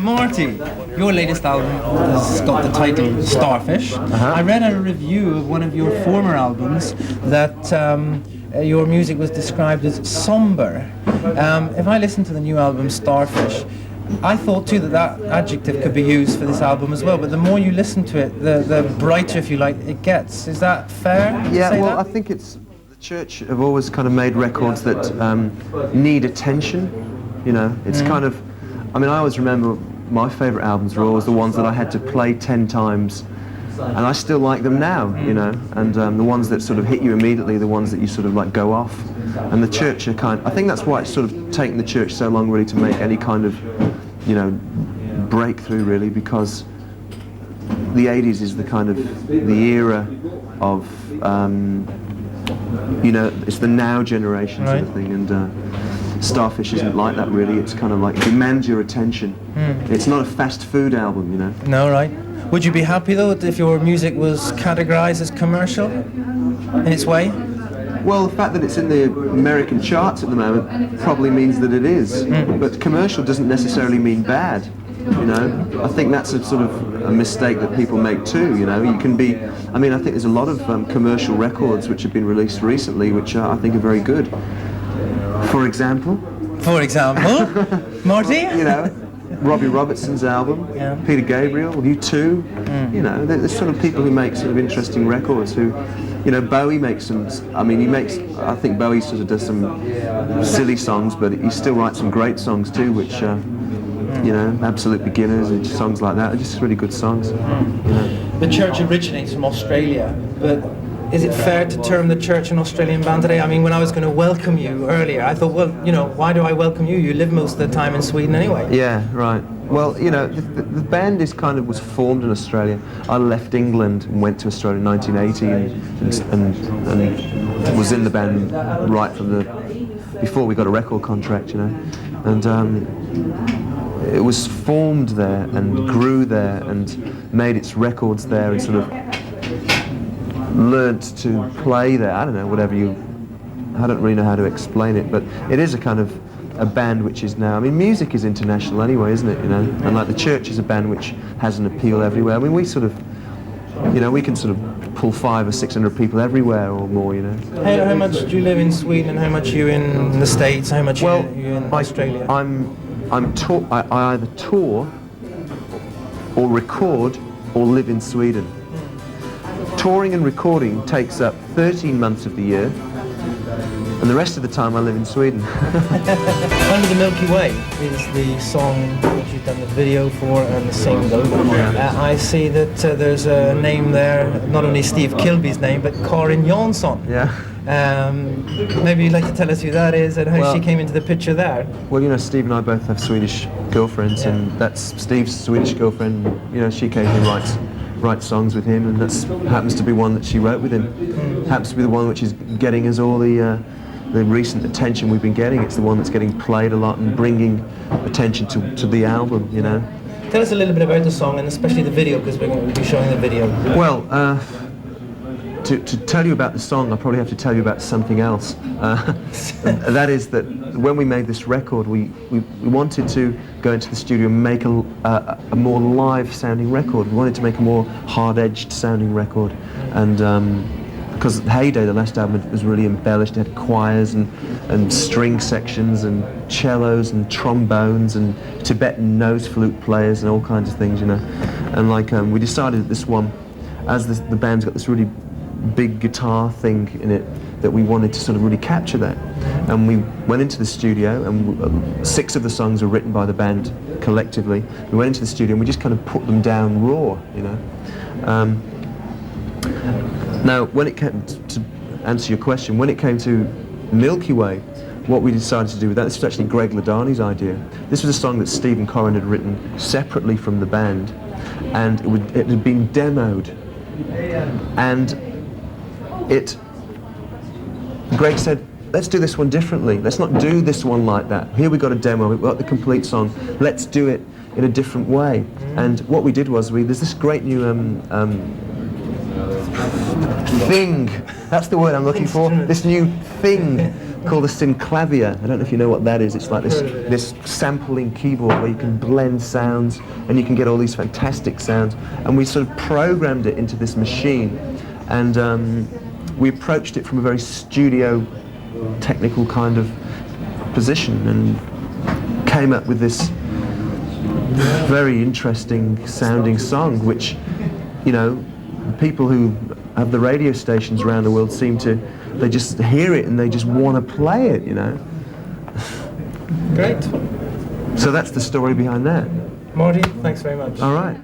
Marty, your latest album has got the title Starfish. I read a review of one of your former albums that your music was described as somber. If I listen to the new album Starfish, I thought too that adjective could be used for this album as well, but the more you listen to it, the brighter, if you like, it gets. Is that fair? Yeah, well, I think it's... The Church have always kind of made records that need attention, you know. It's kind of... I mean, I always remember my favourite albums were always the ones that I had to play 10 times, and I still like them now, you know, and the ones that sort of hit you immediately, the ones that you sort of like go off. And the Church are I think that's why it's sort of taken the Church so long really to make any kind of, you know, breakthrough really, because the 80s is the kind of, the era of, you know, it's the now generation sort of thing, and Starfish isn't like that really. It's kind of like demands your attention. It's not a fast food album, you know. No, right. Would you be happy though if your music was categorized as commercial in its way? Well, the fact that it's in the American charts at the moment probably means that it is. But commercial doesn't necessarily mean bad, you know. I think that's a sort of a mistake that people make too, you know. You can be, I mean, I think there's a lot of commercial records which have been released recently which I think are very good. For example? For example? Marty? You know, Robbie Robertson's album, Peter Gabriel, U2, you know, there's sort of people who make sort of interesting records who, you know, Bowie makes some, I mean, I think Bowie sort of does some silly songs, but he still writes some great songs too, which, you know, Absolute Beginners and songs like that are just really good songs, you know. The Church originates from Australia, but is it fair to term the Church an Australian band today? I mean, when I was going to welcome you earlier, I thought, well, you know, why do I welcome you? You live most of the time in Sweden anyway. Yeah, right. Well, you know, the band was formed in Australia. I left England and went to Australia in 1980 and was in the band right from before we got a record contract, you know. And it was formed there and grew there and made its records there and sort of learnt to play there. I don't know, I don't really know how to explain it, but it is a kind of a band which is now, I mean, music is international anyway, isn't it, you know, and like the Church is a band which has an appeal everywhere. I mean, we sort of, you know, we can sort of pull 500 or 600 people everywhere or more, you know. How much do you live in Sweden and how much are you in the States, how much are you in Australia? I either tour or record or live in Sweden. Touring and recording takes up 13 months of the year, and the rest of the time I live in Sweden. Under the Milky Way is the song that you've done the video for and the single. I see that there's a name there, not only Steve Kilby's name, but Karin Jansson. Yeah. Maybe you'd like to tell us who that is and how she came into the picture there. Well, you know, Steve and I both have Swedish girlfriends, and that's Steve's Swedish girlfriend. You know, she occasionally writes songs with him, and that happens to be one that she wrote with him. Happens to be the one which is getting us all the recent attention we've been getting. It's the one that's getting played a lot and bringing attention to the album, you know. Tell us a little bit about the song and especially the video, because we're going to be showing the video. Well, to tell you about the song, I probably have to tell you about something else. That is that when we made this record, we wanted to go into the studio and make a more live-sounding record. We wanted to make a more hard-edged sounding record, and because Heyday, the last album, was really embellished. It had choirs and string sections and cellos and trombones and Tibetan nose flute players and all kinds of things, you know. And like we decided that this one, as the band's got this really big guitar thing in it, that we wanted to sort of really capture that. And we went into the studio, and 6 of the songs were written by the band collectively. We went into the studio and we just kind of put them down raw, you know. Now, when it came to answer your question, when it came to Milky Way, what we decided to do with that, this was actually Greg Ladani's idea. This was a song that Steve and Corin had written separately from the band, and it had been demoed. And Greg said, let's do this one differently. Let's not do this one like that. Here we got a demo, we've got the complete song. Let's do it in a different way. And what we did was, there's this great new thing. That's the word I'm looking for. This new thing called a synclavier. I don't know if you know what that is. It's like this sampling keyboard where you can blend sounds and you can get all these fantastic sounds. And we sort of programmed it into this machine, and we approached it from a very studio technical kind of position and came up with this very interesting sounding song, which, you know, people who have the radio stations around the world they just hear it and they just want to play it, you know. Great. So that's the story behind that. Marty, thanks very much. All right.